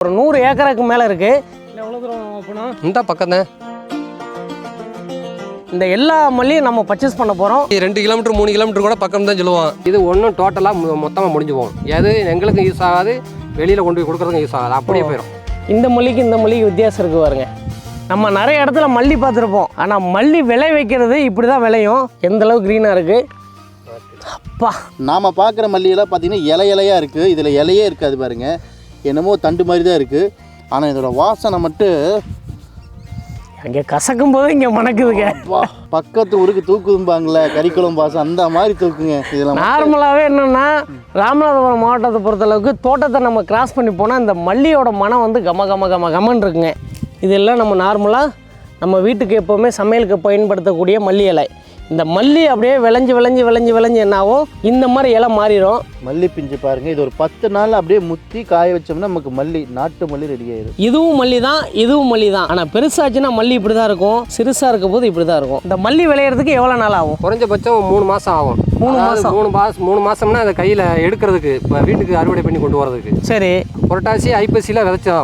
ஒரு 100 ஏக்கருக்கு மேலே இருக்குது. எவ்வளோ தூரம் போனோம்? இந்த பக்கம் தான். இந்த எல்லா மல்லியும் நம்ம பர்ச்சேஸ் பண்ண போகிறோம். 2 கிலோமீட்டர் 3 கிலோமீட்டர் கூட பக்கம் தான் சொல்லுவோம். இது ஒன்றும் டோட்டலாக மொத்தமாக முடிஞ்சு போகும். எது எங்களுக்கு யூஸ் ஆகாது, வெளியில் கொண்டு போய் கொடுக்குறதுக்கு யூஸ் ஆகாது, அப்படியே போயிடும். இந்த மல்லிக்கு இந்த மல்லிக்கு வித்தியாசம் இருக்குது பாருங்க. நம்ம நிறைய இடத்துல மல்லி பார்த்துருப்போம், ஆனால் மல்லி விளை வைக்கிறது இப்படி தான் விளையும். எந்த அளவுக்கு க்ரீனாக இருக்குது அப்பா. நாம் பார்க்குற மல்லியெல்லாம் பார்த்தீங்கன்னா இலையாக இருக்குது. இதில் இலையே இருக்காது பாருங்கள், என்னமோ தண்டு மாதிரி தான் இருக்குது. ஆனால் இதோட வாசனை மட்டும் அங்கே கசக்கும் போது இங்கே மணக்குதுங்க. பக்கத்து ஊருக்கு தூக்குதும்பாங்களே, கறிக்குழம்பு வாசம் அந்த மாதிரி தூக்குங்க. இதெல்லாம் நார்மலாகவே என்னென்னா ராமநாதபுரம் மாவட்டத்தை பொறுத்தளவுக்கு தோட்டத்தை நம்ம கிராஸ் பண்ணி போனால் இந்த மல்லியோட மனம் வந்து கமன்னு இருக்குங்க. இதெல்லாம் நம்ம நார்மலாக நம்ம வீட்டுக்கு எப்போவுமே சமையலுக்கு பயன்படுத்தக்கூடிய மல்லி இலை. இந்த மல்லி அப்படியே விளைஞ்சு என்ன ஆகும், இந்த மாதிரி இலை மாறிடும். மல்லி பிஞ்சு பாருங்கள், இது ஒரு 10 நாள் அப்படியே முத்தி காய வச்சோம்னா நமக்கு மல்லி, நாட்டு மல்லி ரெடி ஆயிடும். இதுவும் மல்லி தான், இதுவும் மல்லி தான். ஆனால் பெருசாச்சுன்னா மல்லி இப்படி தான் இருக்கும், சிறுசாக இருக்க போது இப்படி தான் இருக்கும். இந்த மல்லி விளையிறதுக்கு எவ்வளோ நாள் ஆகும்? குறைஞ்சபட்சம் 3 மாதம் ஆகும். 3 மாதம்னா அதை கையில் எடுக்கிறதுக்கு, இப்போ வீட்டுக்கு அறுவடை பண்ணி கொண்டு வரதுக்கு. சரி. புரட்டாசி ஐப்பசியில் விதைச்சோம்.